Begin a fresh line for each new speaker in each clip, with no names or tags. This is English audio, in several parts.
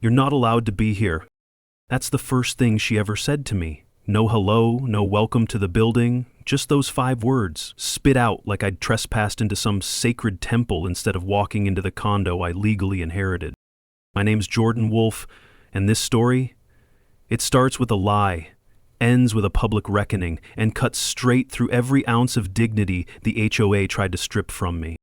"You're not allowed to be here." That's the first thing she ever said to me. No hello, no welcome to the building, just those 5 words, spit out like I'd trespassed into some sacred temple instead of walking into the condo I legally inherited. My name's Jordan Wolfe, and this story, it starts with a lie, ends with a public reckoning, and cuts straight through every ounce of dignity the HOA tried to strip from me.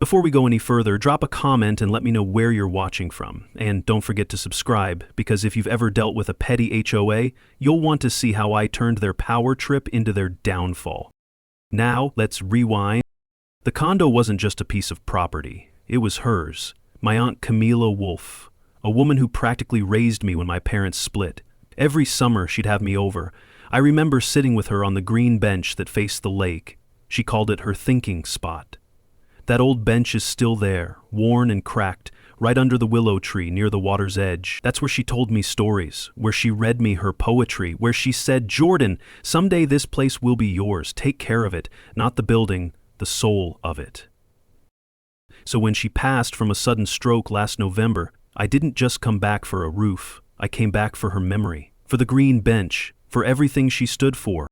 Before we go any further, drop a comment and let me know where you're watching from. And don't forget to subscribe, because if you've ever dealt with a petty HOA, you'll want to see how I turned their power trip into their downfall. Now, let's rewind. The condo wasn't just a piece of property. It was hers. My Aunt Camila Wolfe, a woman who practically raised me when my parents split. Every summer she'd have me over. I remember sitting with her on the green bench that faced the lake. She called it her thinking spot. That old bench is still there, worn and cracked, right under the willow tree near the water's edge. That's where she told me stories, where she read me her poetry, where she said, "Jordan, someday this place will be yours. Take care of it, not the building, the soul of it." So when she passed from a sudden stroke last November, I didn't just come back for a roof. I came back for her memory, for the green bench, for everything she stood for.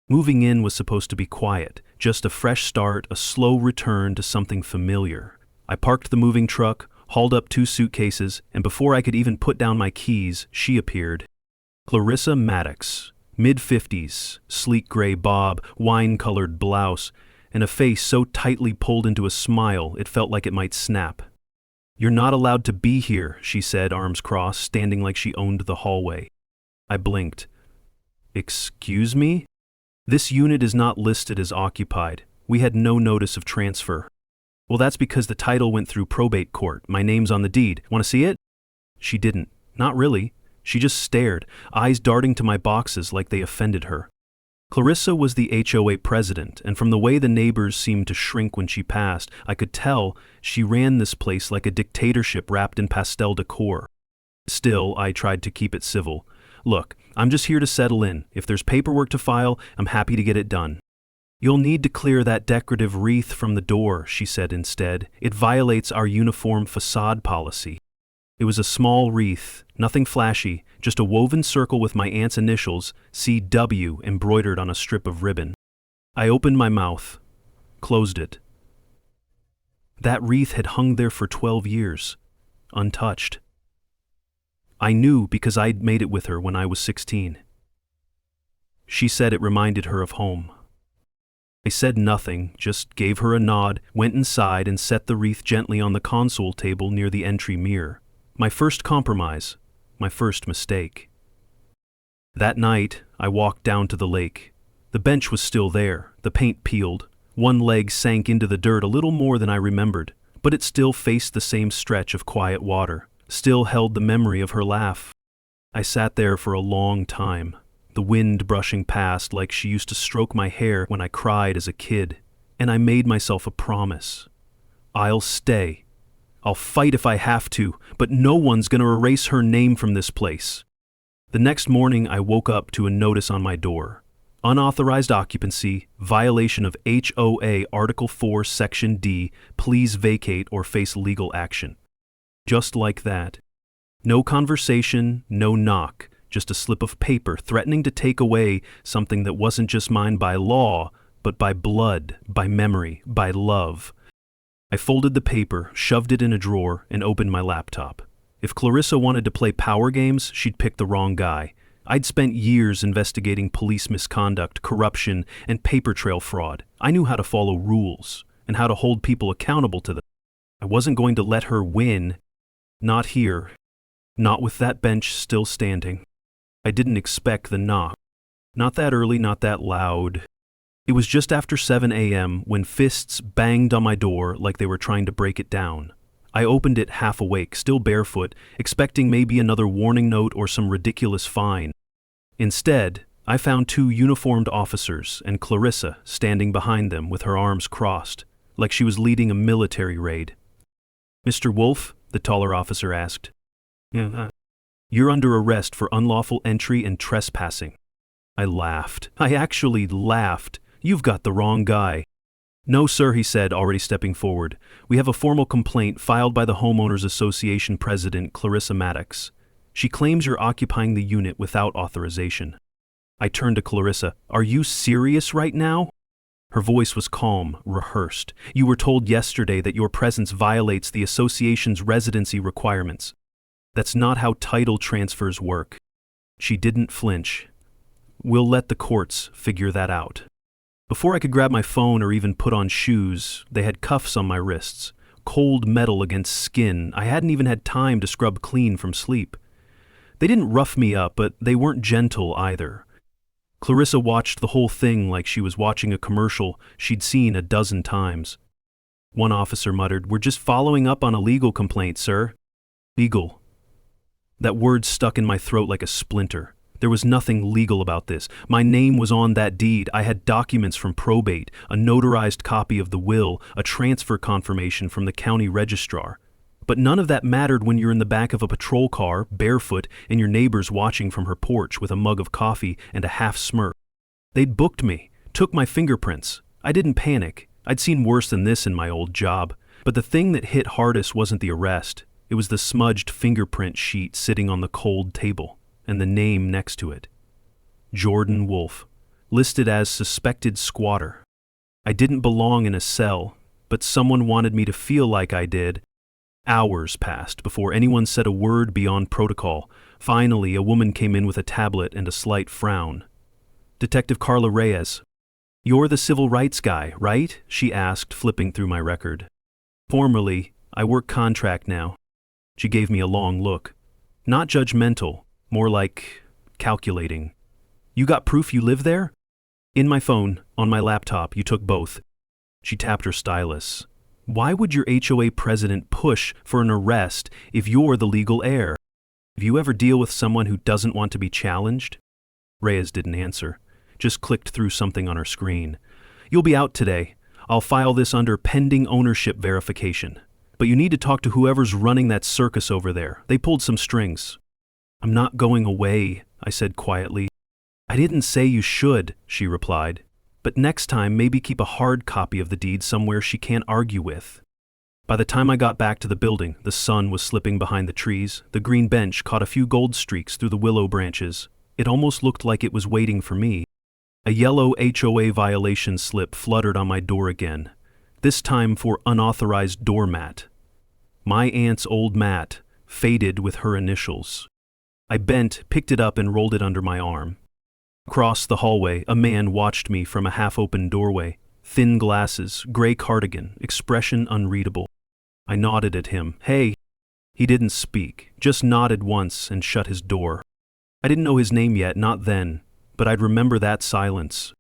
Moving in was supposed to be quiet, just a fresh start, a slow return to something familiar. I parked the moving truck, hauled up 2 suitcases, and before I could even put down my keys, she appeared. Clarissa Maddox, mid-50s, sleek gray bob, wine-colored blouse, and a face so tightly pulled into a smile it felt like it might snap. "You're not allowed to be here," she said, arms crossed, standing like she owned the hallway. I blinked. "Excuse me?" "This unit is not listed as occupied. We had no notice of transfer." "Well, that's because the title went through probate court. My name's on the deed. Want to see it?" She didn't. Not really. She just stared, eyes darting to my boxes like they offended her. Clarissa was the HOA president, and from the way the neighbors seemed to shrink when she passed, I could tell she ran this place like a dictatorship wrapped in pastel decor. Still, I tried to keep it civil. "Look, I'm just here to settle in. If there's paperwork to file, I'm happy to get it done." "You'll need to clear that decorative wreath from the door," she said instead. "It violates our uniform facade policy." It was a small wreath, nothing flashy, just a woven circle with my aunt's initials, CW, embroidered on a strip of ribbon. I opened my mouth, closed it. That wreath had hung there for 12 years, untouched. I knew because I'd made it with her when I was 16. She said it reminded her of home. I said nothing, just gave her a nod, went inside and set the wreath gently on the console table near the entry mirror. My first compromise, my first mistake. That night, I walked down to the lake. The bench was still there, the paint peeled. One leg sank into the dirt a little more than I remembered, but it still faced the same stretch of quiet water. Still held the memory of her laugh. I sat there for a long time, the wind brushing past like she used to stroke my hair when I cried as a kid, and I made myself a promise. I'll stay. I'll fight if I have to, but no one's gonna erase her name from this place. The next morning I woke up to a notice on my door. Unauthorized occupancy, violation of HOA Article 4, Section D, please vacate or face legal action. Just like that. No conversation, no knock, just a slip of paper threatening to take away something that wasn't just mine by law, but by blood, by memory, by love. I folded the paper, shoved it in a drawer, and opened my laptop. If Clarissa wanted to play power games, she'd pick the wrong guy. I'd spent years investigating police misconduct, corruption, and paper trail fraud. I knew how to follow rules, and how to hold people accountable to them. I wasn't going to let her win. Not here. Not with that bench still standing. I didn't expect the knock. Not that early, not that loud. It was just after 7 a.m. when fists banged on my door like they were trying to break it down. I opened it half awake, still barefoot, expecting maybe another warning note or some ridiculous fine. Instead, I found 2 uniformed officers and Clarissa standing behind them with her arms crossed, like she was leading a military raid. "Mr. Wolfe?" the taller officer asked. "You're under arrest for unlawful entry and trespassing." I laughed. I actually laughed. "You've got the wrong guy." "No, sir," he said, already stepping forward. "We have a formal complaint filed by the Homeowners Association president, Clarissa Maddox. She claims you're occupying the unit without authorization. I turned to Clarissa. Are you serious right now? Her voice was calm, rehearsed. You were told yesterday that your presence violates the association's residency requirements. That's not how title transfers work. She didn't flinch. We'll let the courts figure that out. Before I could grab my phone or even put on shoes, they had cuffs on my wrists. Cold metal against skin. I hadn't even had time to scrub clean from sleep. They didn't rough me up, but they weren't gentle either. Clarissa watched the whole thing like she was watching a commercial she'd seen a dozen times. One officer muttered, "We're just following up on a legal complaint, sir." Legal. That word stuck in my throat like a splinter. There was nothing legal about this. My name was on that deed. I had documents from probate, a notarized copy of the will, a transfer confirmation from the county registrar. But none of that mattered when you're in the back of a patrol car, barefoot, and your neighbor's watching from her porch with a mug of coffee and a half smirk. They'd booked me, took my fingerprints. I didn't panic. I'd seen worse than this in my old job. But the thing that hit hardest wasn't the arrest. It was the smudged fingerprint sheet sitting on the cold table, and the name next to it. Jordan Wolfe, listed as suspected squatter. I didn't belong in a cell, but someone wanted me to feel like I did. Hours passed before anyone said a word beyond protocol. Finally, a woman came in with a tablet and a slight frown. "Detective Carla Reyes." "You're the civil rights guy, right?" she asked, flipping through my record. "Formerly, I work contract now." She gave me a long look. Not judgmental, more like calculating. "You got proof you live there?" "In my phone, on my laptop, you took both." She tapped her stylus. "Why would your HOA president push for an arrest if you're the legal heir? Have you ever deal with someone who doesn't want to be challenged?" Reyes didn't answer, just clicked through something on her screen. "You'll be out today. I'll file this under pending ownership verification. But you need to talk to whoever's running that circus over there. They pulled some strings." "I'm not going away," I said quietly. "I didn't say you should," she replied. "But next time, maybe keep a hard copy of the deed somewhere she can't argue with." By the time I got back to the building, the sun was slipping behind the trees. The green bench caught a few gold streaks through the willow branches. It almost looked like it was waiting for me. A yellow HOA violation slip fluttered on my door again, this time for unauthorized doormat. My aunt's old mat, faded with her initials. I bent, picked it up, and rolled it under my arm. Across the hallway, a man watched me from a half-open doorway. Thin glasses, gray cardigan, expression unreadable. I nodded at him. "Hey." He didn't speak, just nodded once and shut his door. I didn't know his name yet, not then, but I'd remember that silence.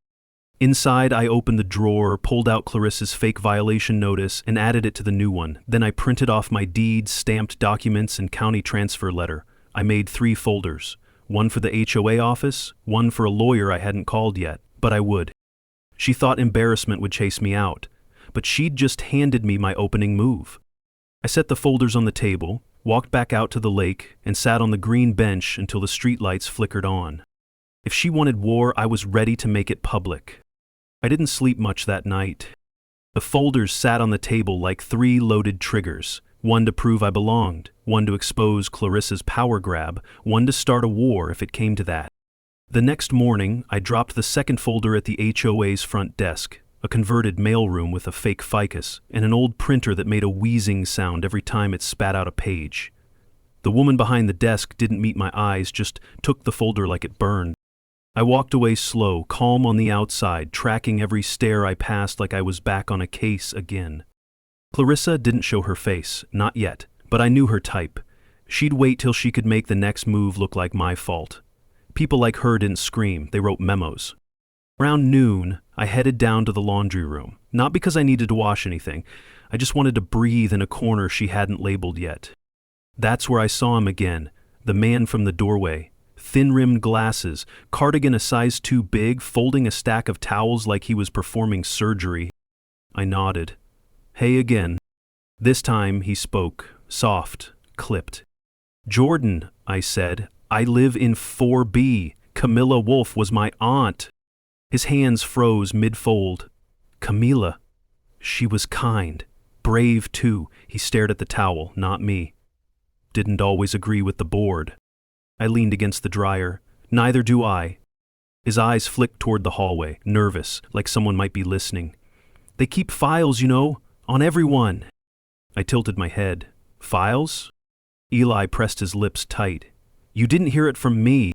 Inside, I opened the drawer, pulled out Clarissa's fake violation notice, and added it to the new one. Then I printed off my deeds, stamped documents, and county transfer letter. I made 3 folders. One for the HOA office, one for a lawyer I hadn't called yet, but I would. She thought embarrassment would chase me out, but she'd just handed me my opening move. I set the folders on the table, walked back out to the lake, and sat on the green bench until the streetlights flickered on. If she wanted war, I was ready to make it public. I didn't sleep much that night. The folders sat on the table like 3 loaded triggers, one to prove I belonged, one to expose Clarissa's power grab, one to start a war if it came to that. The next morning, I dropped the second folder at the HOA's front desk, a converted mailroom with a fake ficus, and an old printer that made a wheezing sound every time it spat out a page. The woman behind the desk didn't meet my eyes, just took the folder like it burned. I walked away slow, calm on the outside, tracking every stare I passed like I was back on a case again. Clarissa didn't show her face, not yet, but I knew her type. She'd wait till she could make the next move look like my fault. People like her didn't scream, they wrote memos. Around noon, I headed down to the laundry room, not because I needed to wash anything. I just wanted to breathe in a corner she hadn't labeled yet. That's where I saw him again, the man from the doorway. Thin-rimmed glasses, cardigan a size too big, folding a stack of towels like he was performing surgery. I nodded. "Hey again." This time he spoke, soft, clipped. "Jordan," I said, "I live in 4B. Camila Wolfe was my aunt." His hands froze mid-fold. "Camila. She was kind. Brave, too." He stared at the towel, not me. "Didn't always agree with the board." I leaned against the dryer. Neither do I. His eyes flicked toward the hallway, nervous, like someone might be listening. They keep files, on everyone. I tilted my head. Files? Eli pressed his lips tight. You didn't hear it from me.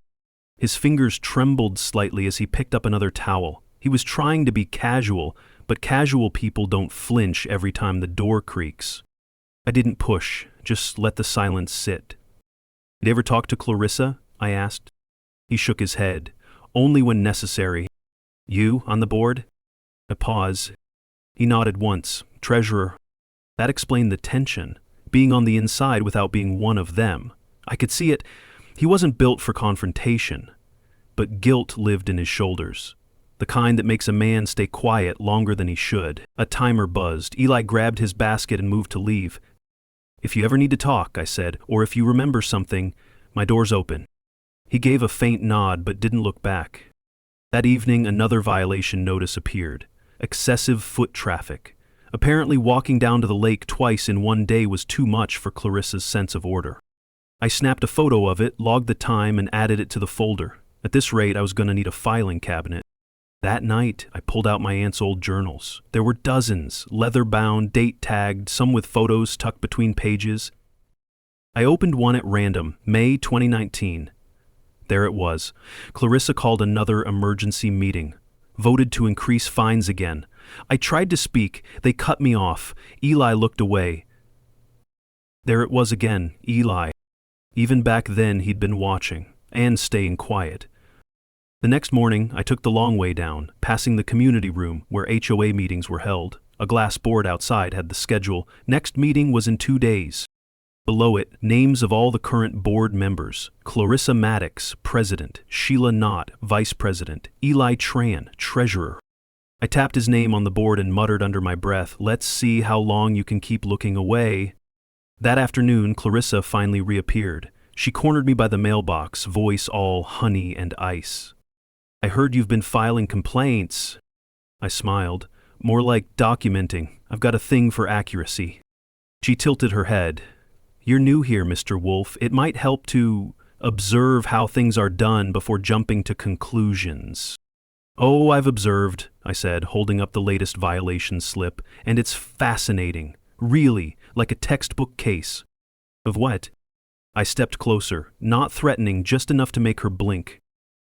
His fingers trembled slightly as he picked up another towel. He was trying to be casual, but casual people don't flinch every time the door creaks. I didn't push, just let the silence sit. Did you ever talk to Clarissa? I asked. He shook his head. Only when necessary. You, on the board? A pause. He nodded once. Treasurer. That explained the tension, being on the inside without being one of them. I could see it. He wasn't built for confrontation, but guilt lived in his shoulders. The kind that makes a man stay quiet longer than he should. A timer buzzed. Eli grabbed his basket and moved to leave. If you ever need to talk, I said, or if you remember something, my door's open. He gave a faint nod but didn't look back. That evening, another violation notice appeared. Excessive foot traffic. Apparently walking down to the lake twice in one day was too much for Clarissa's sense of order. I snapped a photo of it, logged the time, and added it to the folder. At this rate, I was going to need a filing cabinet. That night, I pulled out my aunt's old journals. There were dozens, leather-bound, date-tagged, some with photos tucked between pages. I opened one at random, May 2019. There it was. Clarissa called another emergency meeting. Voted to increase fines again. I tried to speak. They cut me off. Eli looked away. There it was again, Eli. Even back then, he'd been watching, and staying quiet. The next morning, I took the long way down, passing the community room where HOA meetings were held. A glass board outside had the schedule. Next meeting was in 2 days. Below it, names of all the current board members. Clarissa Maddox, President. Sheila Knott, Vice President. Eli Tran, Treasurer. I tapped his name on the board and muttered under my breath, "Let's see how long you can keep looking away." That afternoon, Clarissa finally reappeared. She cornered me by the mailbox, voice all honey and ice. "I heard you've been filing complaints." I smiled. "More like documenting. I've got a thing for accuracy." She tilted her head. "You're new here, Mr. Wolf. It might help to observe how things are done before jumping to conclusions." "Oh, I've observed," I said, holding up the latest violation slip, "and it's fascinating. Really, like a textbook case." "Of what?" I stepped closer, not threatening, just enough to make her blink.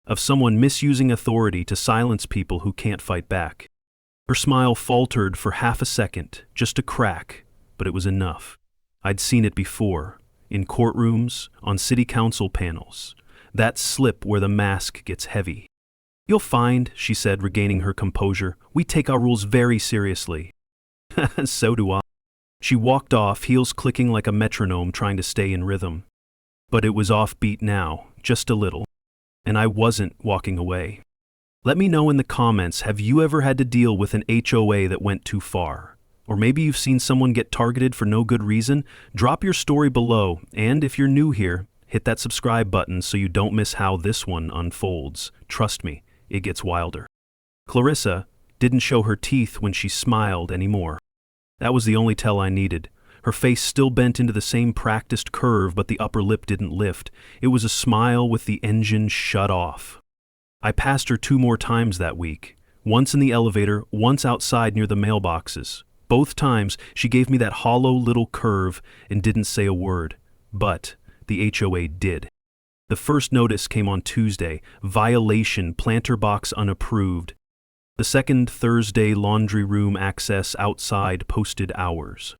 "Of someone misusing authority to silence people who can't fight back." Her smile faltered for half a second, just a crack, but it was enough. I'd seen it before, in courtrooms, on city council panels. That slip where the mask gets heavy. "You'll find," she said, regaining her composure, "we take our rules very seriously." "So do I." She walked off, heels clicking like a metronome trying to stay in rhythm. But it was offbeat now, just a little. And I wasn't walking away. Let me know in the comments, have you ever had to deal with an HOA that went too far? Or maybe you've seen someone get targeted for no good reason? Drop your story below, and if you're new here, hit that subscribe button so you don't miss how this one unfolds. Trust me, it gets wilder. Clarissa didn't show her teeth when she smiled anymore. That was the only tell I needed. Her face still bent into the same practiced curve, but the upper lip didn't lift. It was a smile with the engine shut off. I passed her 2 more times that week. Once in the elevator, once outside near the mailboxes. Both times, she gave me that hollow little curve and didn't say a word. But the HOA did. The first notice came on Tuesday. Violation, planter box unapproved. The second, Thursday, laundry room access outside posted hours.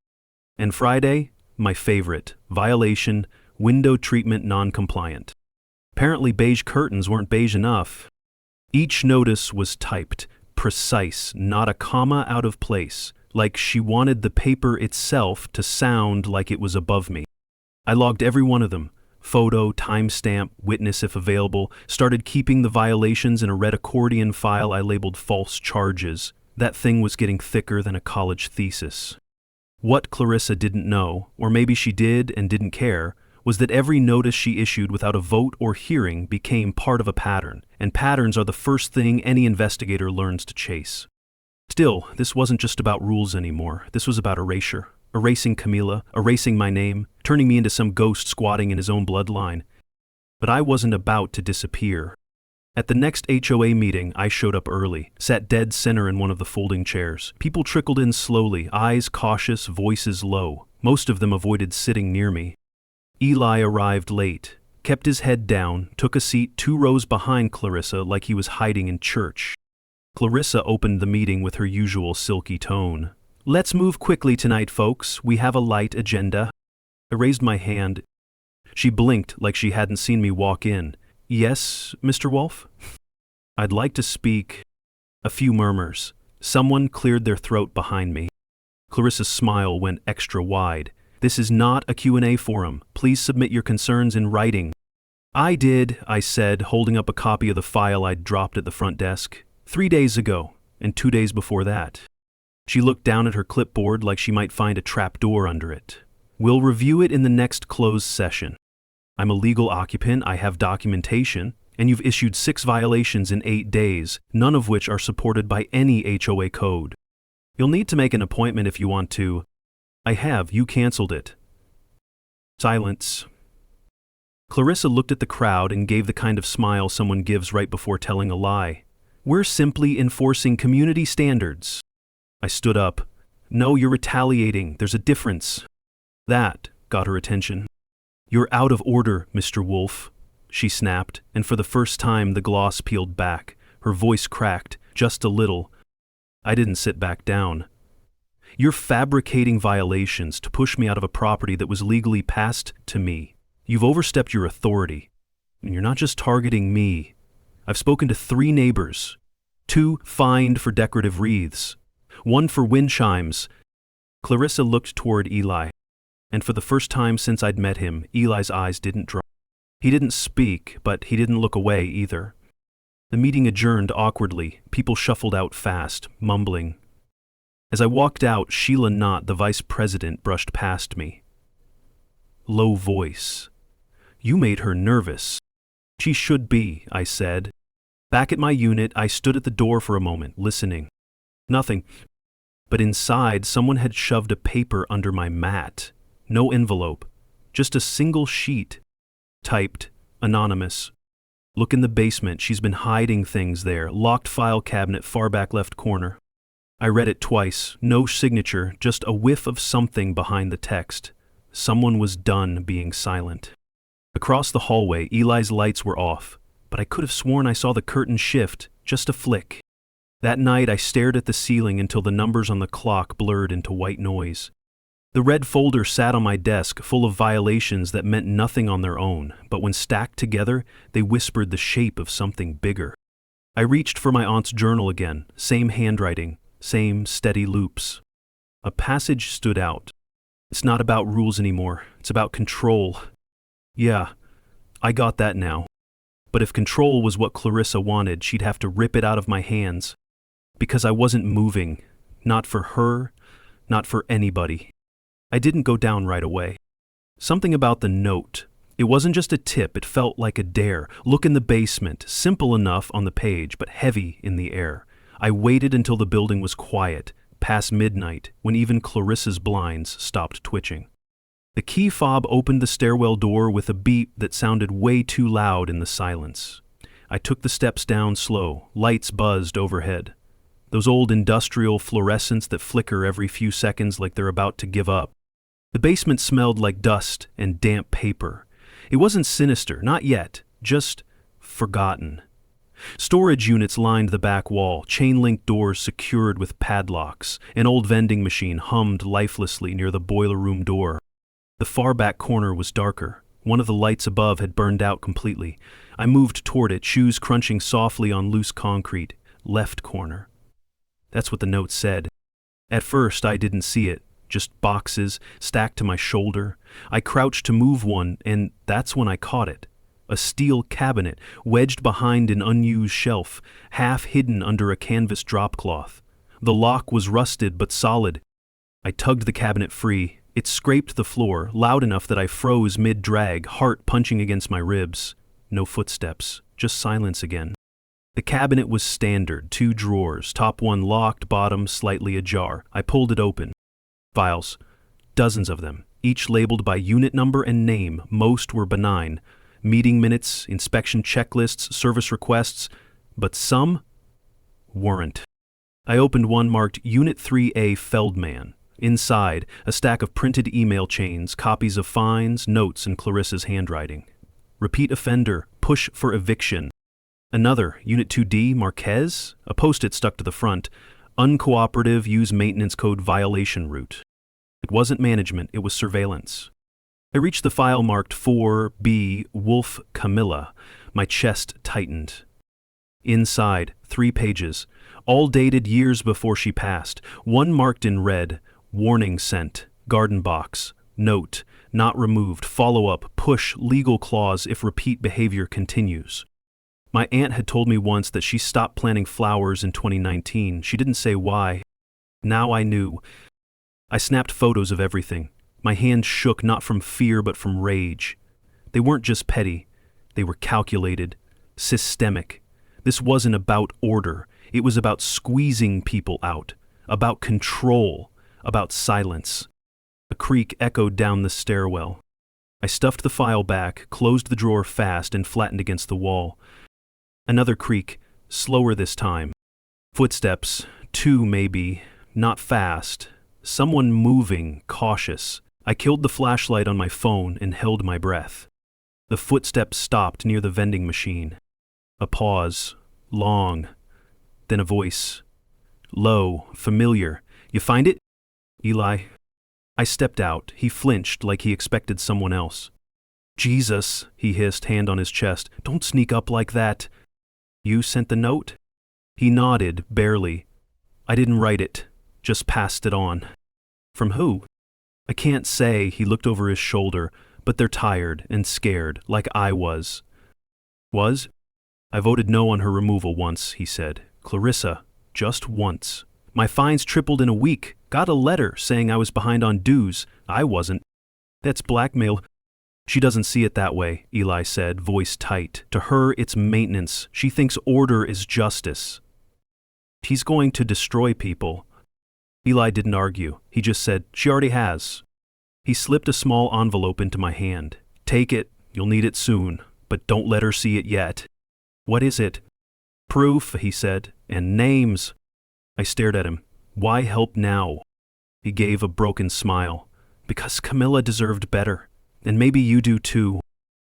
And Friday, my favorite, violation, window treatment non-compliant. Apparently beige curtains weren't beige enough. Each notice was typed, precise, not a comma out of place, like she wanted the paper itself to sound like it was above me. I logged every one of them. Photo, timestamp, witness if available, started keeping the violations in a red accordion file I labeled false charges. That thing was getting thicker than a college thesis. What Clarissa didn't know, or maybe she did and didn't care, was that every notice she issued without a vote or hearing became part of a pattern, and patterns are the first thing any investigator learns to chase. Still, this wasn't just about rules anymore. This was about erasure. Erasing Camila, erasing my name, turning me into some ghost squatting in his own bloodline. But I wasn't about to disappear. At the next HOA meeting, I showed up early, sat dead center in one of the folding chairs. People trickled in slowly, eyes cautious, voices low. Most of them avoided sitting near me. Eli arrived late, kept his head down, took a seat 2 rows behind Clarissa like he was hiding in church. Clarissa opened the meeting with her usual silky tone. "Let's move quickly tonight, folks. We have a light agenda." I raised my hand. She blinked like she hadn't seen me walk in. "Yes, Mr. Wolf?" "I'd like to speak." A few murmurs. Someone cleared their throat behind me. Clarissa's smile went extra wide. "This is not a Q&A forum. Please submit your concerns in writing." "I did," I said, holding up a copy of the file I'd dropped at the front desk. 3 days ago, and 2 days before that." She looked down at her clipboard like she might find a trap door under it. "We'll review it in the next closed session. I'm a legal occupant, I have documentation, and you've issued 6 violations in 8 days, none of which are supported by any HOA code. You'll need to make an appointment if you want to." "I have, you canceled it." Silence. Clarissa looked at the crowd and gave the kind of smile someone gives right before telling a lie. "We're simply enforcing community standards." I stood up. "No, you're retaliating. There's a difference." That got her attention. "You're out of order, Mr. Wolf," she snapped, and for the first time the gloss peeled back. Her voice cracked, just a little. I didn't sit back down. "You're fabricating violations to push me out of a property that was legally passed to me. You've overstepped your authority. And you're not just targeting me. I've spoken to 3 neighbors. 2 fined for decorative wreaths. 1 for wind chimes." Clarissa looked toward Eli. And for the first time since I'd met him, Eli's eyes didn't drop. He didn't speak, but he didn't look away either. The meeting adjourned awkwardly. People shuffled out fast, mumbling. As I walked out, Sheila Knott, the vice president, brushed past me. Low voice. "You made her nervous." "She should be," I said. Back at my unit, I stood at the door for a moment, listening. Nothing. But inside, someone had shoved a paper under my mat. No envelope, just a single sheet. Typed, anonymous. "Look in the basement, she's been hiding things there. Locked file cabinet, far back left corner." I read it twice, no signature, just a whiff of something behind the text. Someone was done being silent. Across the hallway, Eli's lights were off, but I could have sworn I saw the curtain shift, just a flick. That night I stared at the ceiling until the numbers on the clock blurred into white noise. The red folder sat on my desk, full of violations that meant nothing on their own, but when stacked together, they whispered the shape of something bigger. I reached for my aunt's journal again, same handwriting, same steady loops. A passage stood out. "It's not about rules anymore, it's about control." Yeah, I got that now. But if control was what Clarissa wanted, she'd have to rip it out of my hands. Because I wasn't moving. Not for her, not for anybody. I didn't go down right away. Something about the note. It wasn't just a tip, it felt like a dare. Look in the basement, simple enough on the page, but heavy in the air. I waited until the building was quiet, past midnight, when even Clarissa's blinds stopped twitching. The key fob opened the stairwell door with a beep that sounded way too loud in the silence. I took the steps down slow, lights buzzed overhead. Those old industrial fluorescents that flicker every few seconds like they're about to give up. The basement smelled like dust and damp paper. It wasn't sinister, not yet, just forgotten. Storage units lined the back wall, chain-link doors secured with padlocks. An old vending machine hummed lifelessly near the boiler room door. The far back corner was darker. One of the lights above had burned out completely. I moved toward it, shoes crunching softly on loose concrete. Left corner. That's what the note said. At first, I didn't see it. Just boxes stacked to my shoulder. I crouched to move one, and that's when I caught it. A steel cabinet, wedged behind an unused shelf, half hidden under a canvas dropcloth. The lock was rusted but solid. I tugged the cabinet free. It scraped the floor, loud enough that I froze mid-drag, heart punching against my ribs. No footsteps, just silence again. The cabinet was standard, 2 drawers, top one locked, bottom slightly ajar. I pulled it open. Files, dozens of them, each labeled by unit number and name. Most were benign. meeting minutes, inspection checklists, service requests, but some weren't. I opened one marked Unit 3A Feldman. Inside, a stack of printed email chains, copies of fines, notes, and Clarissa's handwriting. Repeat offender, push for eviction. Another, Unit 2D Marquez, a post-it stuck to the front, uncooperative, use maintenance code violation route. It wasn't management, it was surveillance. I reached the file marked 4B Wolf Camila. My chest tightened. Inside, 3 pages, all dated years before she passed. One marked in red, warning sent, garden box, note, not removed, follow-up, push, legal clause if repeat behavior continues. My aunt had told me once that she stopped planting flowers in 2019. She didn't say why. Now I knew. I snapped photos of everything. My hands shook not from fear but from rage. They weren't just petty. They were calculated, systemic. This wasn't about order. It was about squeezing people out, about control, about silence. A creak echoed down the stairwell. I stuffed the file back, closed the drawer fast, and flattened against the wall. Another creak, slower this time. Footsteps, 2 maybe, not fast. Someone moving, cautious. I killed the flashlight on my phone and held my breath. The footsteps stopped near the vending machine. A pause, long. Then a voice. Low, familiar. You find it? Eli. I stepped out. He flinched like he expected someone else. Jesus, he hissed, hand on his chest. Don't sneak up like that. You sent the note? He nodded, barely. I didn't write it, just passed it on. From who? I can't say, he looked over his shoulder, but they're tired and scared, like I was. Was? I voted no on her removal once, he said. Clarissa, just once. My fines tripled in a week. Got a letter saying I was behind on dues. I wasn't. That's blackmail. She doesn't see it that way, Eli said, voice tight. To her, it's maintenance. She thinks order is justice. He's going to destroy people. Eli didn't argue. He just said, she already has. He slipped a small envelope into my hand. Take it. You'll need it soon. But don't let her see it yet. What is it? Proof, he said, and names. I stared at him. Why help now? He gave a broken smile. Because Camila deserved better. And maybe you do too.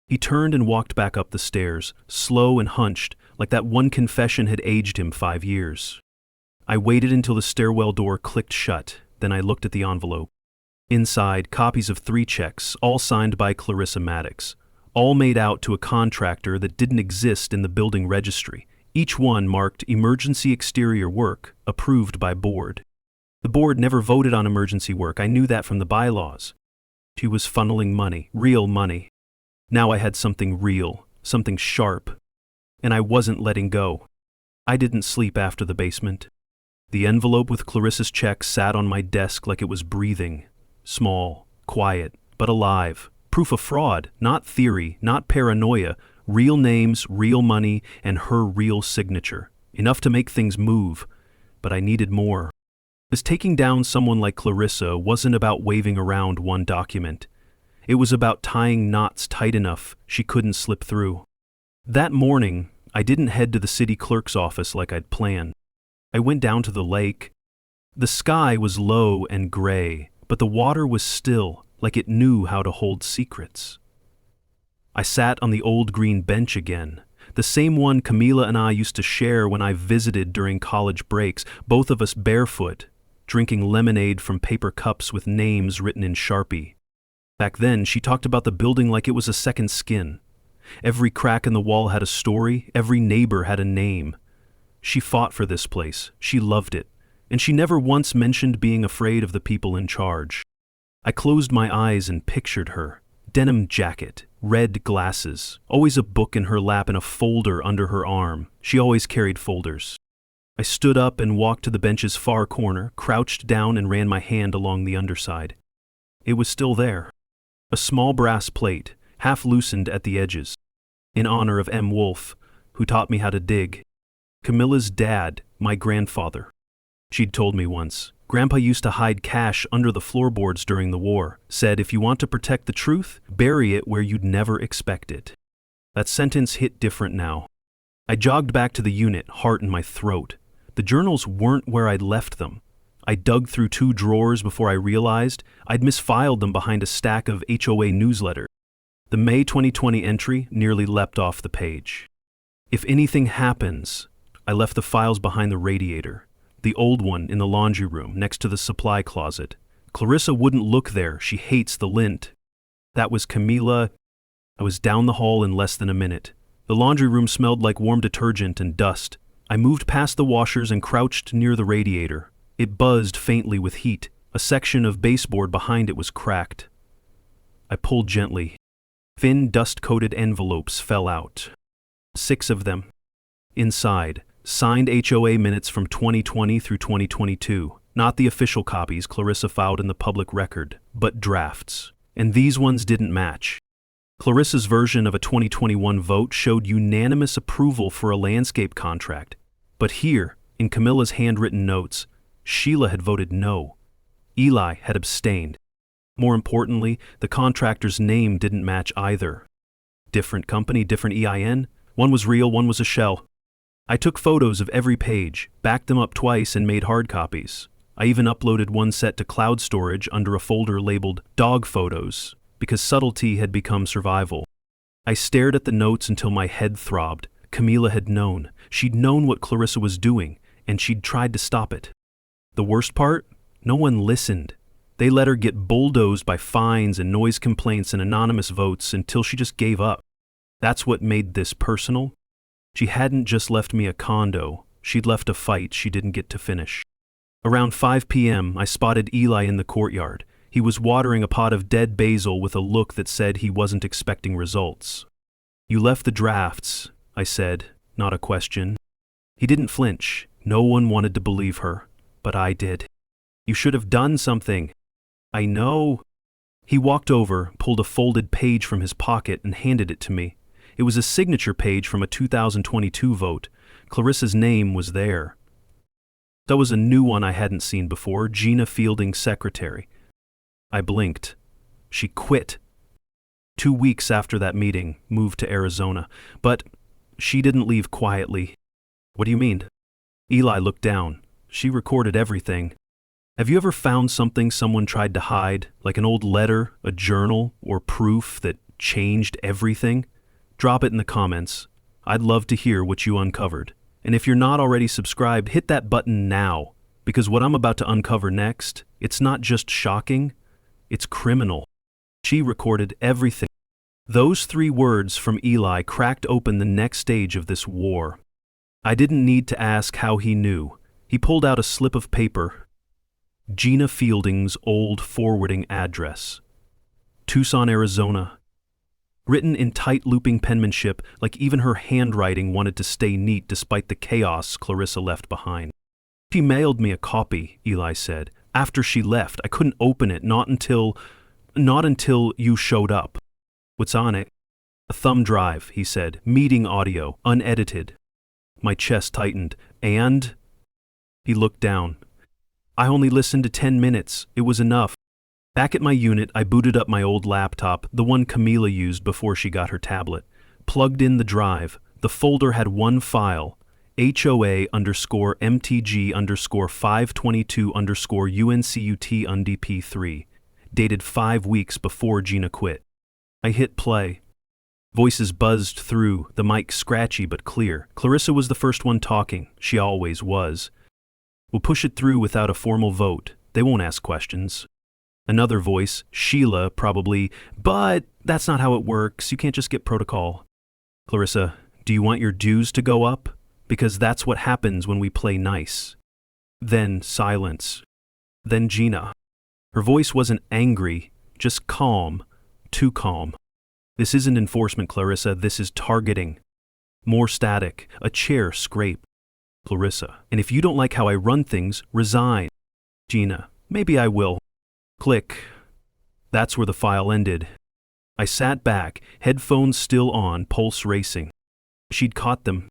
He turned and walked back up the stairs, slow and hunched, like that one confession had aged him 5 years. I waited until the stairwell door clicked shut, then I looked at the envelope. Inside, copies of 3 checks, all signed by Clarissa Maddox, all made out to a contractor that didn't exist in the building registry. Each one marked emergency exterior work, approved by board. The board never voted on emergency work. I knew that from the bylaws. She was funneling money, real money. Now I had something real, something sharp, and I wasn't letting go. I didn't sleep after the basement. The envelope with Clarissa's check sat on my desk like it was breathing. Small, quiet, but alive. Proof of fraud, not theory, not paranoia. Real names, real money, and her real signature. Enough to make things move, but I needed more. Because taking down someone like Clarissa wasn't about waving around one document. It was about tying knots tight enough she couldn't slip through. That morning, I didn't head to the city clerk's office like I'd planned. I went down to the lake. The sky was low and gray, but the water was still, like it knew how to hold secrets. I sat on the old green bench again, the same one Camila and I used to share when I visited during college breaks, both of us barefoot, drinking lemonade from paper cups with names written in Sharpie. Back then, she talked about the building like it was a second skin. Every crack in the wall had a story, every neighbor had a name. She fought for this place, she loved it, and she never once mentioned being afraid of the people in charge. I closed my eyes and pictured her. Denim jacket, red glasses, always a book in her lap and a folder under her arm. She always carried folders. I stood up and walked to the bench's far corner, crouched down and ran my hand along the underside. It was still there. A small brass plate, half loosened at the edges. In honor of M. Wolf, who taught me how to dig. Camila's dad, my grandfather. She'd told me once. Grandpa used to hide cash under the floorboards during the war. Said if you want to protect the truth, bury it where you'd never expect it. That sentence hit different now. I jogged back to the unit, heart in my throat. The journals weren't where I'd left them. I dug through 2 drawers before I realized I'd misfiled them behind a stack of HOA newsletters. The May 2020 entry nearly leapt off the page. If anything happens, I left the files behind the radiator, the old one in the laundry room next to the supply closet. Clarissa wouldn't look there, she hates the lint. That was Camila. I was down the hall in less than a minute. The laundry room smelled like warm detergent and dust. I moved past the washers and crouched near the radiator. It buzzed faintly with heat. A section of baseboard behind it was cracked. I pulled gently. Thin, dust-coated envelopes fell out. 6 of them. Inside, signed HOA minutes from 2020 through 2022. Not the official copies Clarissa filed in the public record, but drafts. And these ones didn't match. Clarissa's version of a 2021 vote showed unanimous approval for a landscape contract. But here, in Camila's handwritten notes, Sheila had voted no. Eli had abstained. More importantly, the contractor's name didn't match either. Different company, different EIN. One was real, one was a shell. I took photos of every page, backed them up twice, and made hard copies. I even uploaded one set to cloud storage under a folder labeled Dog Photos, because subtlety had become survival. I stared at the notes until my head throbbed. Camila had known. She'd known what Clarissa was doing, and she'd tried to stop it. The worst part? No one listened. They let her get bulldozed by fines and noise complaints and anonymous votes until she just gave up. That's what made this personal. She hadn't just left me a condo. She'd left a fight she didn't get to finish. Around 5 p.m., I spotted Eli in the courtyard. He was watering a pot of dead basil with a look that said he wasn't expecting results. "You left the drafts," I said, not a question. He didn't flinch. No one wanted to believe her, but I did. "You should have done something." "I know." He walked over, pulled a folded page from his pocket, and handed it to me. It was a signature page from a 2022 vote. Clarissa's name was there. That was a new one I hadn't seen before, Gina Fielding's secretary. I blinked. She quit. 2 weeks after that meeting, moved to Arizona. But she didn't leave quietly. "What do you mean?" Eli looked down. "She recorded everything." Have you ever found something someone tried to hide, like an old letter, a journal, or proof that changed everything? Drop it in the comments. I'd love to hear what you uncovered. And if you're not already subscribed, hit that button now, because what I'm about to uncover next, it's not just shocking, it's criminal. She recorded everything. Those 3 words from Eli cracked open the next stage of this war. I didn't need to ask how he knew. He pulled out a slip of paper. Gina Fielding's old forwarding address. Tucson, Arizona. Written in tight looping penmanship, like even her handwriting wanted to stay neat despite the chaos Clarissa left behind. "She mailed me a copy," Eli said. "After she left, I couldn't open it, not until you showed up." "What's on it?" "A thumb drive," he said. "Meeting audio, unedited." My chest tightened. "And?" He looked down. "I only listened to 10 minutes. It was enough." Back at my unit, I booted up my old laptop, the one Camila used before she got her tablet. Plugged in the drive. The folder had one file, HOA_MTG_522_UNCUT_UNDP3, dated 5 weeks before Gina quit. I hit play. Voices buzzed through, the mic scratchy but clear. Clarissa was the first one talking. She always was. "We'll push it through without a formal vote. They won't ask questions." Another voice, Sheila, probably, "But that's not how it works. You can't just get protocol." "Clarissa, do you want your dues to go up? Because that's what happens when we play nice." Then silence. Then Gina. Her voice wasn't angry, just calm, too calm. "This isn't enforcement, Clarissa. This is targeting." More static, a chair scrape. Clarissa, "And if you don't like how I run things, resign." Gina, "Maybe I will." Click. That's where the file ended. I sat back, headphones still on, pulse racing. She'd caught them.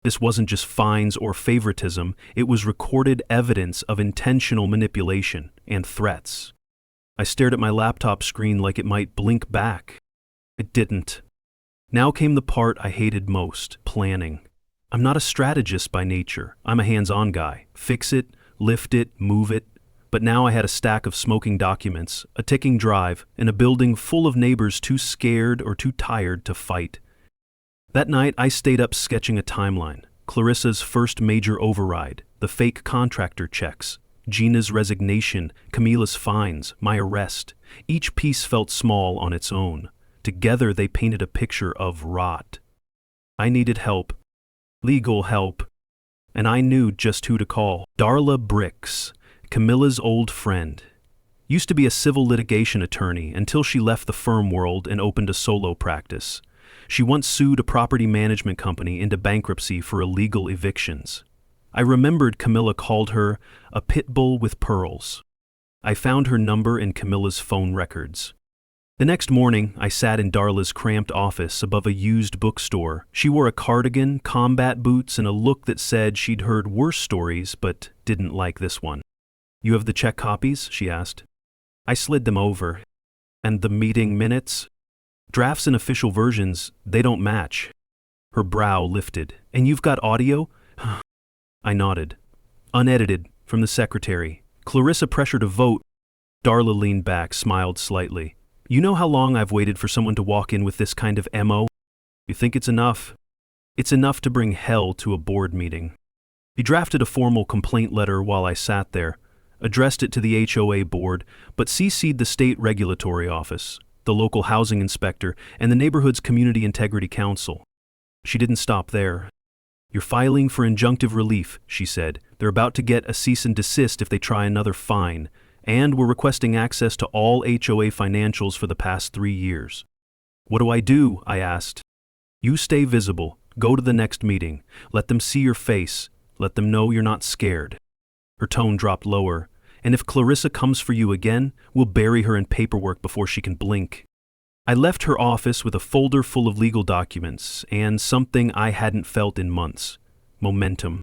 This wasn't just fines or favoritism, it was recorded evidence of intentional manipulation and threats. I stared at my laptop screen like it might blink back. It didn't. Now came the part I hated most, planning. I'm not a strategist by nature. I'm a hands-on guy. Fix it, lift it, move it. But now I had a stack of smoking documents, a ticking drive, and a building full of neighbors too scared or too tired to fight. That night, I stayed up sketching a timeline. Clarissa's first major override, the fake contractor checks, Gina's resignation, Camila's fines, my arrest. Each piece felt small on its own. Together, they painted a picture of rot. I needed help. Legal help. And I knew just who to call. Darla Bricks, Camila's old friend. Used to be a civil litigation attorney until she left the firm world and opened a solo practice. She once sued a property management company into bankruptcy for illegal evictions. I remembered Camila called her a pit bull with pearls. I found her number in Camila's phone records. The next morning, I sat in Darla's cramped office above a used bookstore. She wore a cardigan, combat boots, and a look that said she'd heard worse stories but didn't like this one. "You have the check copies?" she asked. I slid them over. "And the meeting minutes?" "Drafts and official versions, they don't match." Her brow lifted. "And you've got audio?" I nodded. "Unedited, from the secretary. Clarissa pressured a vote." Darla leaned back, smiled slightly. "You know how long I've waited for someone to walk in with this kind of MO? You think it's enough?" "It's enough to bring hell to a board meeting." He drafted a formal complaint letter while I sat there, addressed it to the HOA board, but CC'd the state regulatory office, the local housing inspector, and the neighborhood's community integrity council. She didn't stop there. "You're filing for injunctive relief," she said. "They're about to get a cease and desist if they try another fine. And we're requesting access to all HOA financials for the past 3 years. "What do I do?" I asked. "You stay visible. Go to the next meeting. Let them see your face. Let them know you're not scared." Her tone dropped lower. "And if Clarissa comes for you again, we'll bury her in paperwork before she can blink." I left her office with a folder full of legal documents and something I hadn't felt in months: momentum.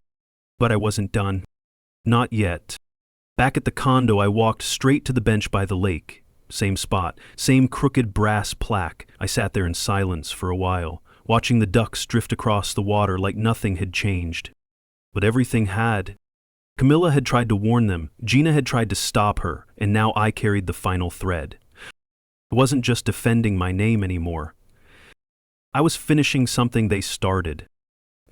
But I wasn't done. Not yet. Back at the condo, I walked straight to the bench by the lake. Same spot, same crooked brass plaque. I sat there in silence for a while, watching the ducks drift across the water like nothing had changed. But everything had. Camila had tried to warn them, Gina had tried to stop her, and now I carried the final thread. I wasn't just defending my name anymore. I was finishing something they started.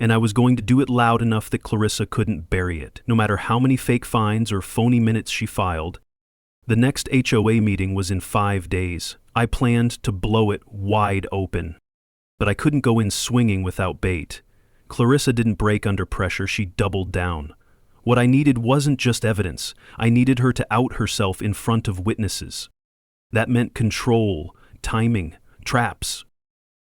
And I was going to do it loud enough that Clarissa couldn't bury it, no matter how many fake fines or phony minutes she filed. The next HOA meeting was in 5 days. I planned to blow it wide open. But I couldn't go in swinging without bait. Clarissa didn't break under pressure, she doubled down. What I needed wasn't just evidence. I needed her to out herself in front of witnesses. That meant control, timing, traps.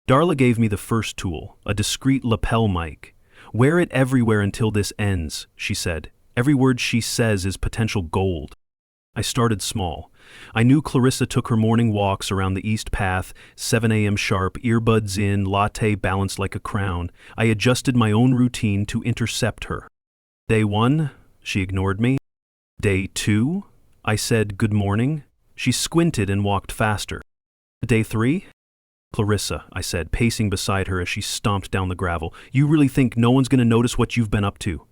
Darla gave me the first tool, a discreet lapel mic. "Wear it everywhere until this ends," she said. "Every word she says is potential gold." I started small. I knew Clarissa took her morning walks around the East Path, 7 a.m. sharp, earbuds in, latte balanced like a crown. I adjusted my own routine to intercept her. "Day 1, she ignored me. "Day 2, I said good morning. She squinted and walked faster. "Day 3? "Clarissa," I said, pacing beside her as she stomped down the gravel, "you really think no one's going to notice what you've been up to?"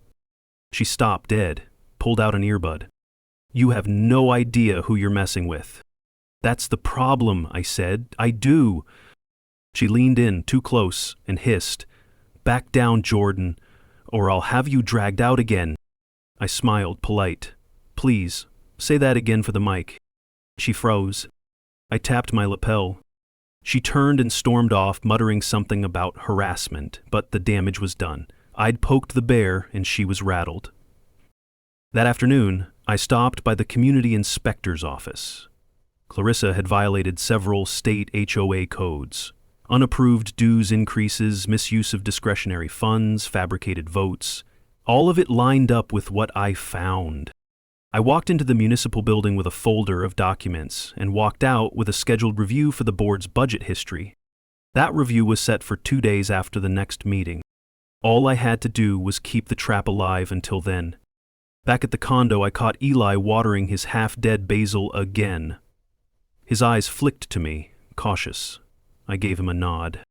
She stopped dead, pulled out an earbud. "You have no idea who you're messing with." "That's the problem," I said. "I do." She leaned in too close and hissed, "Back down, Jordan, or I'll have you dragged out again." I smiled, polite. "Please, say that again for the mic." She froze. I tapped my lapel. She turned and stormed off, muttering something about harassment, but the damage was done. I'd poked the bear, and she was rattled. That afternoon, I stopped by the community inspector's office. Clarissa had violated several state HOA codes. Unapproved dues increases, misuse of discretionary funds, fabricated votes. All of it lined up with what I found. I walked into the municipal building with a folder of documents and walked out with a scheduled review for the board's budget history. That review was set for 2 days after the next meeting. All I had to do was keep the trap alive until then. Back at the condo, I caught Eli watering his half-dead basil again. His eyes flicked to me, cautious. I gave him a nod.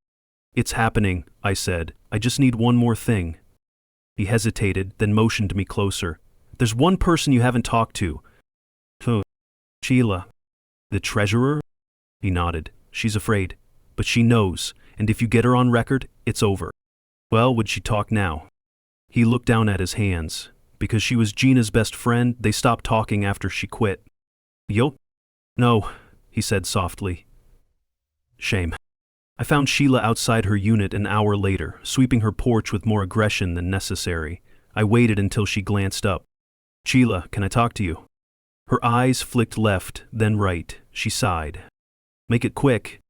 It's happening, I said. I just need one more thing. He hesitated, then motioned me closer. There's one person you haven't talked to. Who? Sheila. The treasurer? He nodded. She's afraid. But she knows, and if you get her on record, it's over. Well, would she talk now? He looked down at his hands. Because she was Gina's best friend, they stopped talking after she quit. Yo? No, he said softly. Shame. I found Sheila outside her unit an hour later, sweeping her porch with more aggression than necessary. I waited until she glanced up. Sheila, can I talk to you? Her eyes flicked left, then right. She sighed. Make it quick.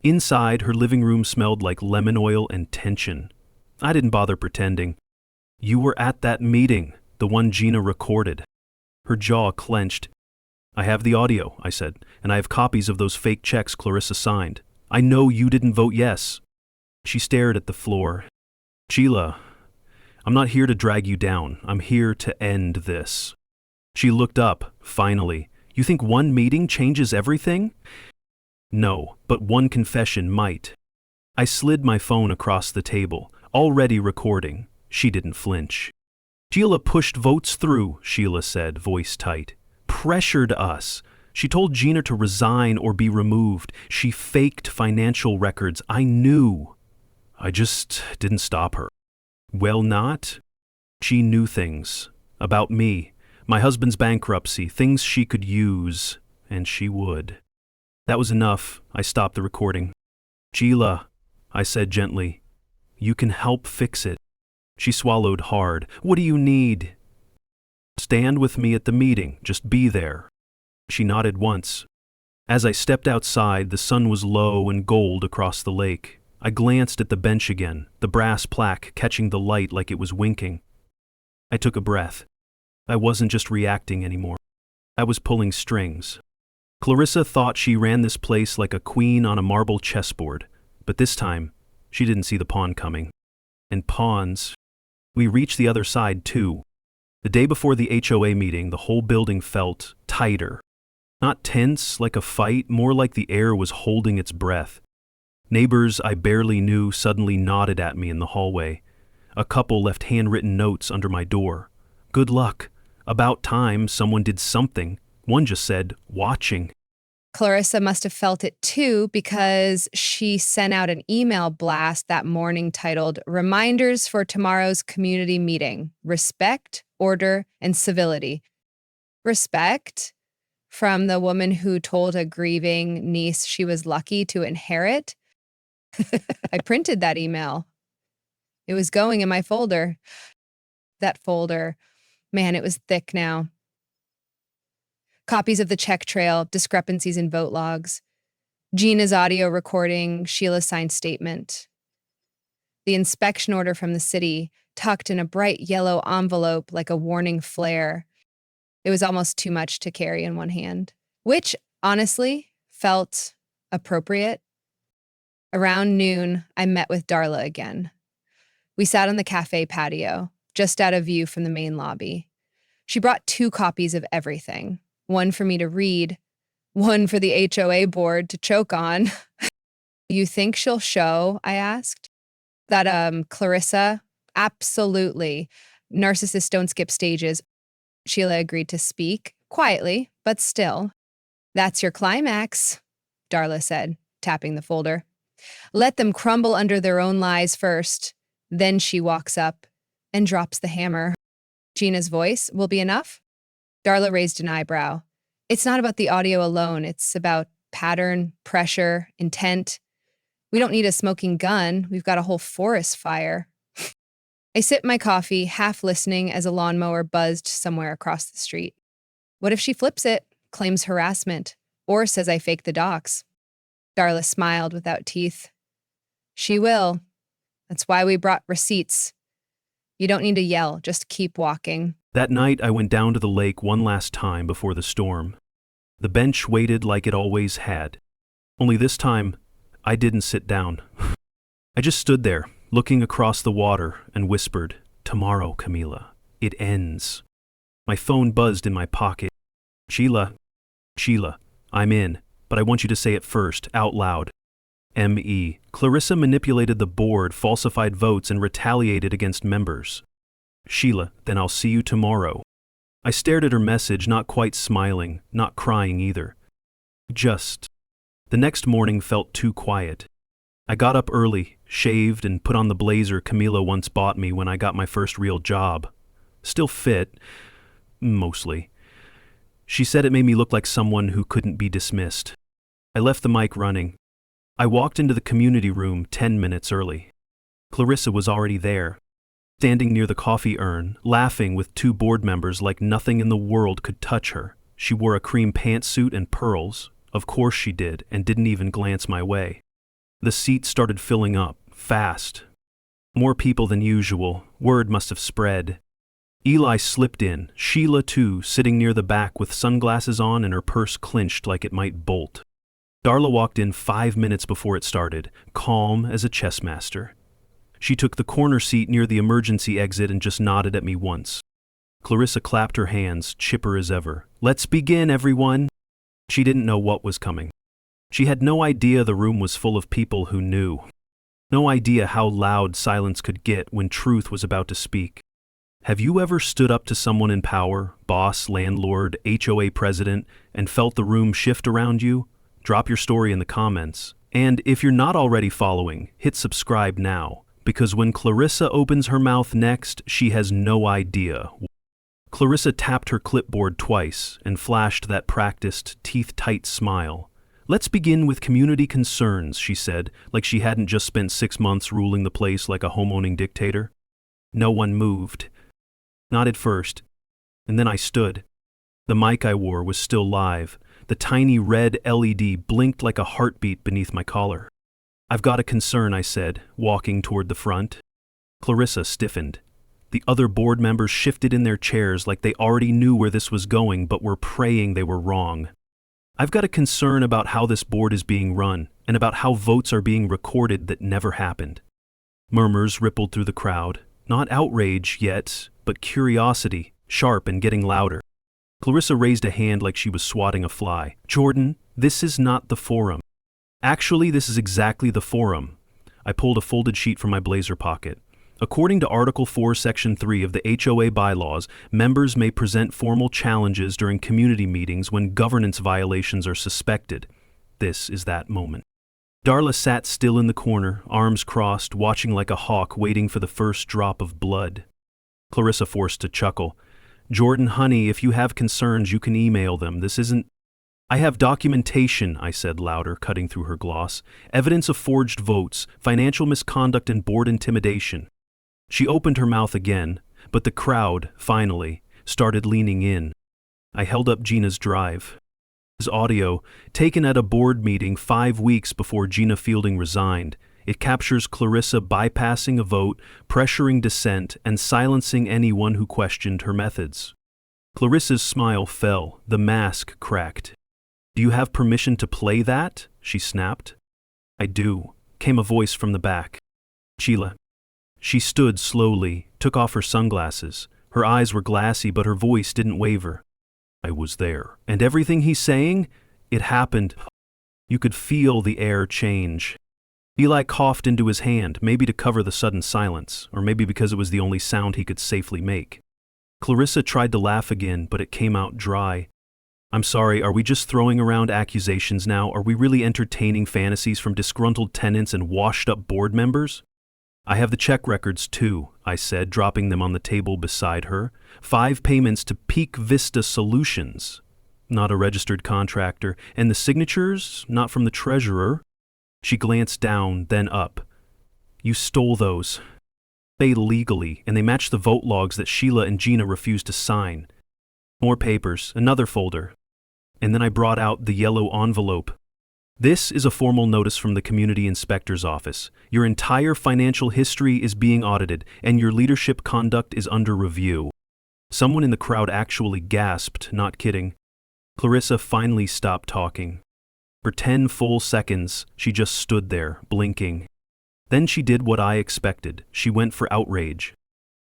Inside, her living room smelled like lemon oil and tension. I didn't bother pretending. You were at that meeting, the one Gina recorded. Her jaw clenched. I have the audio, I said, and I have copies of those fake checks Clarissa signed. I know you didn't vote yes. She stared at the floor. Sheila, I'm not here to drag you down. I'm here to end this. She looked up, finally. You think one meeting changes everything? No, but one confession might. I slid my phone across the table, already recording. She didn't flinch. Sheila pushed votes through, Sheila said, voice tight. Pressured us. She told Gina to resign or be removed. She faked financial records. I knew. I just didn't stop her. Well, not. She knew things. About me. My husband's bankruptcy. Things she could use. And she would. That was enough. I stopped the recording. Sheila, I said gently, you can help fix it. She swallowed hard. What do you need? Stand with me at the meeting. Just be there. She nodded once. As I stepped outside, the sun was low and gold across the lake. I glanced at the bench again, the brass plaque catching the light like it was winking. I took a breath. I wasn't just reacting anymore. I was pulling strings. Clarissa thought she ran this place like a queen on a marble chessboard, but this time, she didn't see the pawn coming. And pawns. We reached the other side, too. The day before the HOA meeting, the whole building felt tighter. Not tense like a fight, more like the air was holding its breath. Neighbors I barely knew suddenly nodded at me in the hallway. A couple left handwritten notes under my door. Good luck. About time someone did something. One just said, watching.
Clarissa must have felt it too because she sent out an email blast that morning titled, Reminders for Tomorrow's Community Meeting. Respect, Order, and Civility. Respect? From the woman who told a grieving niece she was lucky to inherit? I printed that email. It was going in my folder. That folder, man, it was thick now. Copies of the check trail, discrepancies in vote logs, Gina's audio recording, Sheila's signed statement. The inspection order from the city, tucked in a bright yellow envelope like a warning flare. It was almost too much to carry in one hand, which, honestly, felt appropriate. Around noon, I met with Darla again. We sat on the cafe patio, just out of view from the main lobby. She brought 2 copies of everything. One for me to read, one for the HOA board to choke on. You think she'll show? I asked. That, Clarissa? Absolutely. Narcissists don't skip stages. Sheila agreed to speak, quietly, but still. That's your climax, Darla said, tapping the folder. Let them crumble under their own lies first. Then she walks up and drops the hammer. Gina's voice will be enough? Darla raised an eyebrow. It's not about the audio alone. It's about pattern, pressure, intent. We don't need a smoking gun. We've got a whole forest fire. I sipped my coffee, half listening as a lawnmower buzzed somewhere across the street. What if she flips it, claims harassment, or says I faked the docs? Darla smiled without teeth. She will. That's why we brought receipts. You don't need to yell, just keep walking.
That night, I went down to the lake one last time before the storm. The bench waited like it always had. Only this time, I didn't sit down. I just stood there, looking across the water, and whispered, Tomorrow, Camila. It ends. My phone buzzed in my pocket. Sheila, I'm in, but I want you to say it first, out loud. M.E. Clarissa manipulated the board, falsified votes, and retaliated against members. Sheila, then I'll see you tomorrow. I stared at her message, not quite smiling, not crying either. Just. The next morning felt too quiet. I got up early, shaved, and put on the blazer Camila once bought me when I got my first real job. Still fit. Mostly. She said it made me look like someone who couldn't be dismissed. I left the mic running. I walked into the community room 10 minutes early. Clarissa was already there, standing near the coffee urn, laughing with two board members like nothing in the world could touch her. She wore a cream pantsuit and pearls. Of course she did, and didn't even glance my way. The seat started filling up, fast. More people than usual. Word must have spread. Eli slipped in, Sheila too, sitting near the back with sunglasses on and her purse clenched like it might bolt. Darla walked in 5 minutes before it started, calm as a chess master. She took the corner seat near the emergency exit and just nodded at me once. Clarissa clapped her hands, chipper as ever. "Let's begin, everyone!" She didn't know what was coming. She had no idea the room was full of people who knew. No idea how loud silence could get when truth was about to speak. Have you ever stood up to someone in power, boss, landlord, HOA president, and felt the room shift around you? Drop your story in the comments. And if you're not already following, hit subscribe now, because when Clarissa opens her mouth next, she has no idea. Clarissa tapped her clipboard twice and flashed that practiced, teeth-tight smile. "Let's begin with community concerns," she said, like she hadn't just spent 6 months ruling the place like a home-owning dictator. No one moved. Not at first. And then I stood. The mic I wore was still live. The tiny red LED blinked like a heartbeat beneath my collar. "I've got a concern," I said, walking toward the front. Clarissa stiffened. The other board members shifted in their chairs like they already knew where this was going but were praying they were wrong. "I've got a concern about how this board is being run and about how votes are being recorded that never happened." Murmurs rippled through the crowd. Not outrage yet, but curiosity, sharp and getting louder. Clarissa raised a hand like she was swatting a fly. "Jordan, this is not the forum." "Actually, this is exactly the forum." I pulled a folded sheet from my blazer pocket. "According to Article 4, Section 3 of the HOA bylaws, members may present formal challenges during community meetings when governance violations are suspected. This is that moment." Darla sat still in the corner, arms crossed, watching like a hawk waiting for the first drop of blood. Clarissa forced a chuckle. "Jordan, honey, if you have concerns, you can email them. This isn't—" "I have documentation," I said louder, cutting through her gloss. "Evidence of forged votes, financial misconduct, and board intimidation." She opened her mouth again, but the crowd, finally, started leaning in. I held up Gina's drive. His audio, taken at a board meeting 5 weeks before Gina Fielding resigned. It captures Clarissa bypassing a vote, pressuring dissent, and silencing anyone who questioned her methods. Clarissa's smile fell, the mask cracked. "Do you have permission to play that?" she snapped. "I do," came a voice from the back. "Sheila." She stood slowly, took off her sunglasses. Her eyes were glassy, but her voice didn't waver. "I was there. And everything he's saying? It happened." You could feel the air change. Eli coughed into his hand, maybe to cover the sudden silence, or maybe because it was the only sound he could safely make. Clarissa tried to laugh again, but it came out dry. "I'm sorry, are we just throwing around accusations now? Are we really entertaining fantasies from disgruntled tenants and washed-up board members?" "I have the check records, too," I said, dropping them on the table beside her. 5 payments to Peak Vista Solutions. Not a registered contractor. And the signatures? Not from the treasurer. She glanced down, then up. "You stole those. They legally, and they match the vote logs that Sheila and Gina refused to sign." More papers, another folder. And then I brought out the yellow envelope. "This is a formal notice from the community inspector's office. Your entire financial history is being audited, and your leadership conduct is under review." Someone in the crowd actually gasped, not kidding. Clarissa finally stopped talking. For 10 full seconds, she just stood there, blinking. Then she did what I expected. She went for outrage.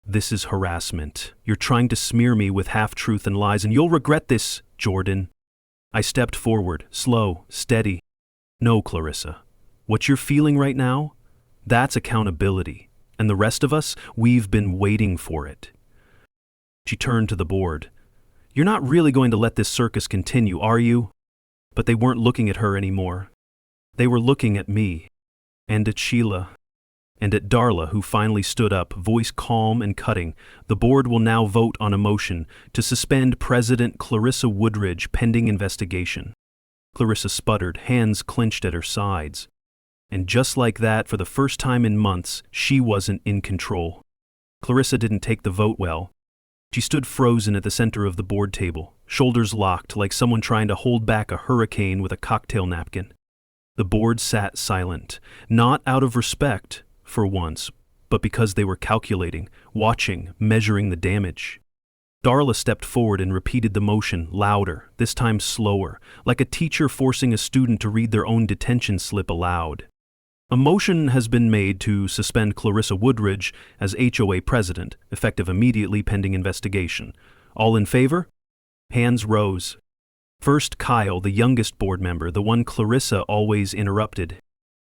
"This is harassment. You're trying to smear me with half-truth and lies, and you'll regret this, Jordan." I stepped forward, slow, steady. "No, Clarissa. What you're feeling right now? That's accountability. And the rest of us, we've been waiting for it. She turned to the board. You're not really going to let this circus continue, are you? But they weren't looking at her anymore. They were looking at me, and at Sheila, and at Darla, who finally stood up, voice calm and cutting. The board will now vote on a motion to suspend President Clarissa Woodridge pending investigation. Clarissa sputtered, hands clenched at her sides. And just like that, for the first time in months, she wasn't in control. Clarissa didn't take the vote well. She stood frozen at the center of the board table, shoulders locked like someone trying to hold back a hurricane with a cocktail napkin. The board sat silent, not out of respect, for once, but because they were calculating, watching, measuring the damage. Darla stepped forward and repeated the motion, louder, this time slower, like a teacher forcing a student to read their own detention slip aloud. A motion has been made to suspend Clarissa Woodridge as HOA president, effective immediately pending investigation. All in favor? Hands rose. First Kyle, the youngest board member, the one Clarissa always interrupted.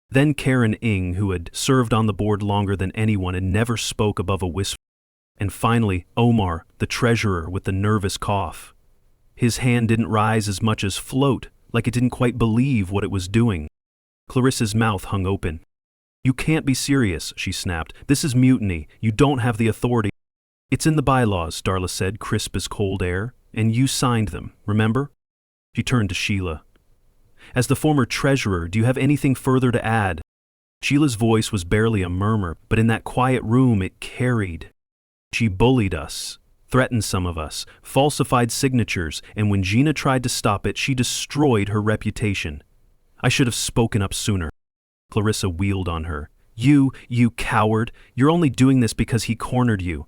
Then Karen Ng, who had served on the board longer than anyone and never spoke above a whisper. And finally, Omar, the treasurer with the nervous cough. His hand didn't rise as much as float, like it didn't quite believe what it was doing. Clarissa's mouth hung open. You can't be serious, she snapped. This is mutiny. You don't have the authority. It's in the bylaws, Darla said, crisp as cold air. And you signed them, remember? She turned to Sheila. As the former treasurer, do you have anything further to add? Sheila's voice was barely a murmur, but in that quiet room it carried. She bullied us, threatened some of us, falsified signatures, and when Gina tried to stop it, she destroyed her reputation. I should have spoken up sooner. Clarissa wheeled on her. You coward, you're only doing this because he cornered you.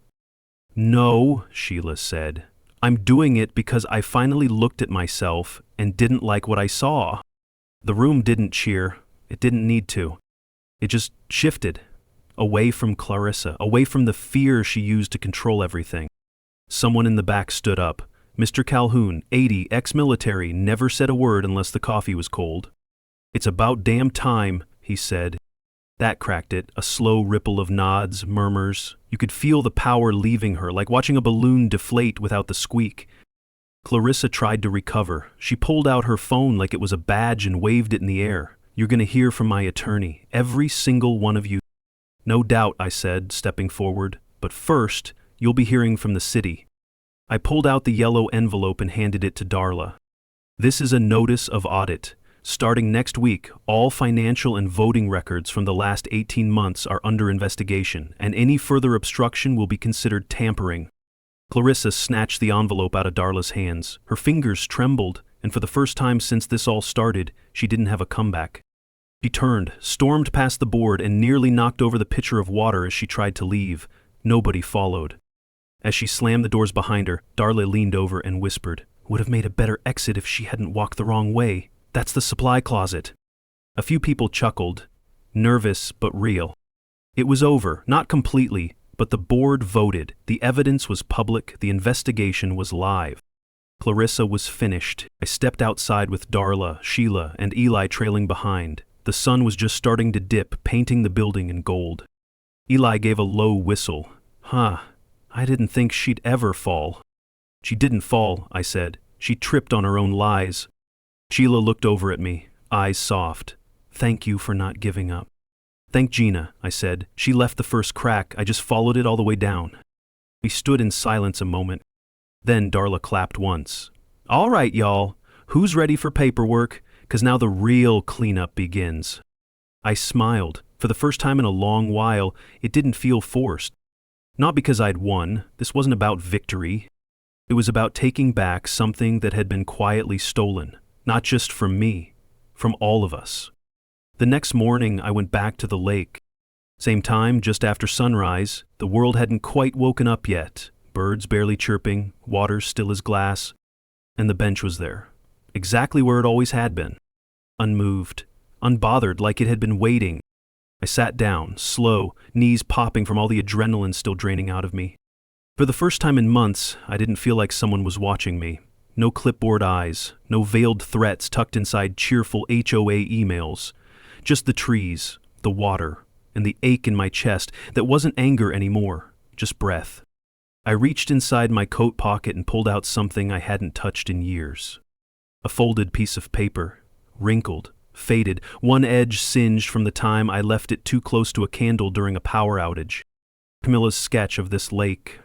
No, Sheila said. I'm doing it because I finally looked at myself and didn't like what I saw. The room didn't cheer. It didn't need to. It just shifted. Away from Clarissa, away from the fear she used to control everything. Someone in the back stood up. Mr. Calhoun, 80, ex-military, never said a word unless the coffee was cold. It's about damn time, he said. That cracked it, a slow ripple of nods, murmurs. You could feel the power leaving her, like watching a balloon deflate without the squeak. Clarissa tried to recover. She pulled out her phone like it was a badge and waved it in the air. You're going to hear from my attorney, every single one of you. No doubt, I said, stepping forward. But first, you'll be hearing from the city. I pulled out the yellow envelope and handed it to Darla. This is a notice of audit. Starting next week, all financial and voting records from the last 18 months are under investigation, and any further obstruction will be considered tampering. Clarissa snatched the envelope out of Darla's hands. Her fingers trembled, and for the first time since this all started, she didn't have a comeback. She turned, stormed past the board, and nearly knocked over the pitcher of water as she tried to leave. Nobody followed. As she slammed the doors behind her, Darla leaned over and whispered, "Would have made a better exit if she hadn't walked the wrong way. That's the supply closet." A few people chuckled, nervous but real. It was over, not completely, but the board voted. The evidence was public, the investigation was live. Clarissa was finished. I stepped outside with Darla, Sheila, and Eli trailing behind. The sun was just starting to dip, painting the building in gold. Eli gave a low whistle. I didn't think she'd ever fall. She didn't fall, I said. She tripped on her own lies. Sheila looked over at me, eyes soft. Thank you for not giving up. Thank Gina, I said. She left the first crack. I just followed it all the way down. We stood in silence a moment. Then Darla clapped once. All right, y'all. Who's ready for paperwork? 'Cause now the real cleanup begins. I smiled. For the first time in a long while, it didn't feel forced. Not because I'd won. This wasn't about victory. It was about taking back something that had been quietly stolen. Not just from me, from all of us. The next morning, I went back to the lake. Same time, just after sunrise, the world hadn't quite woken up yet. Birds barely chirping, water still as glass, and the bench was there. Exactly where it always had been. Unmoved, unbothered, like it had been waiting. I sat down, slow, knees popping from all the adrenaline still draining out of me. For the first time in months, I didn't feel like someone was watching me. No clipboard eyes, no veiled threats tucked inside cheerful HOA emails. Just the trees, the water, and the ache in my chest that wasn't anger anymore, just breath. I reached inside my coat pocket and pulled out something I hadn't touched in years. A folded piece of paper, wrinkled, faded, one edge singed from the time I left it too close to a candle during a power outage. Camila's sketch of this lake.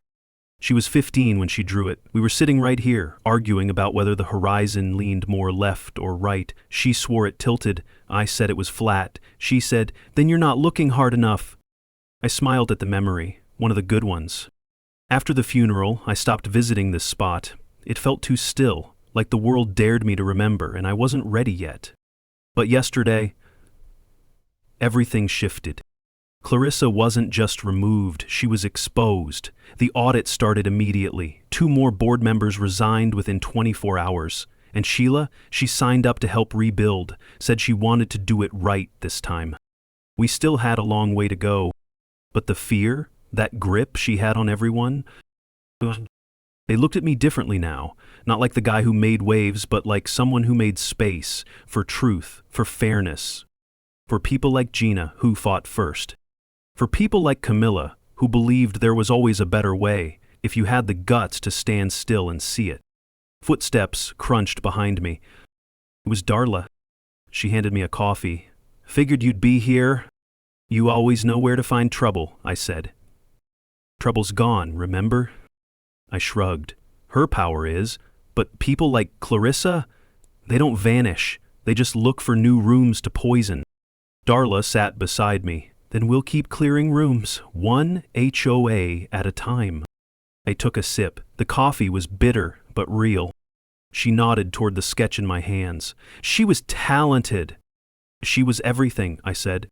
She was 15 when she drew it. We were sitting right here, arguing about whether the horizon leaned more left or right. She swore it tilted. I said it was flat. She said, "Then you're not looking hard enough." I smiled at the memory, one of the good ones. After the funeral, I stopped visiting this spot. It felt too still, like the world dared me to remember, and I wasn't ready yet. But yesterday, everything shifted. Clarissa wasn't just removed, she was exposed. The audit started immediately. 2 more board members resigned within 24 hours. And Sheila, she signed up to help rebuild, said she wanted to do it right this time. We still had a long way to go. But the fear, that grip she had on everyone, they looked at me differently now. Not like the guy who made waves, but like someone who made space for truth, for fairness. For people like Gina, who fought first. For people like Camila, who believed there was always a better way, if you had the guts to stand still and see it. Footsteps crunched behind me. It was Darla. She handed me a coffee. "Figured you'd be here. You always know where to find trouble," I said. "Trouble's gone, remember?" I shrugged. "Her power is, but people like Clarissa, they don't vanish. They just look for new rooms to poison." Darla sat beside me. "Then we'll keep clearing rooms, one HOA at a time." I took a sip. The coffee was bitter, but real. She nodded toward the sketch in my hands. "She was talented." "She was everything," I said.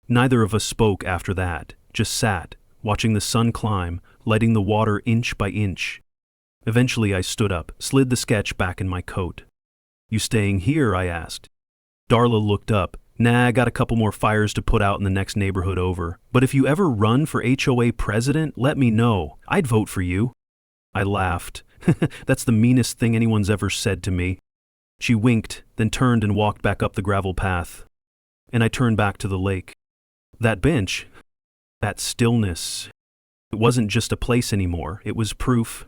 Neither of us spoke after that, just sat, watching the sun climb, lighting the water inch by inch. Eventually I stood up, slid the sketch back in my coat. "You staying here?" I asked. Darla looked up. "Nah, I got a couple more fires to put out in the next neighborhood over. But if you ever run for HOA president, let me know. I'd vote for you." I laughed. "That's the meanest thing anyone's ever said to me." She winked, then turned and walked back up the gravel path. And I turned back to the lake. That bench, that stillness, it wasn't just a place anymore. It was proof.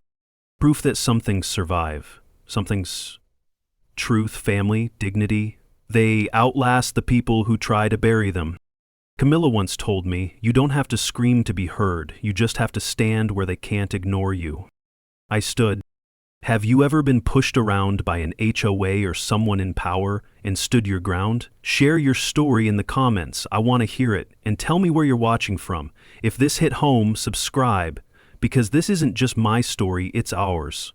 Proof that some things survive. Some things, truth, family, dignity, they outlast the people who try to bury them. Camila once told me, you don't have to scream to be heard, you just have to stand where they can't ignore you. I stood. Have you ever been pushed around by an HOA or someone in power and stood your ground? Share your story in the comments, I want to hear it, and tell me where you're watching from. If this hit home, subscribe, because this isn't just my story, it's ours.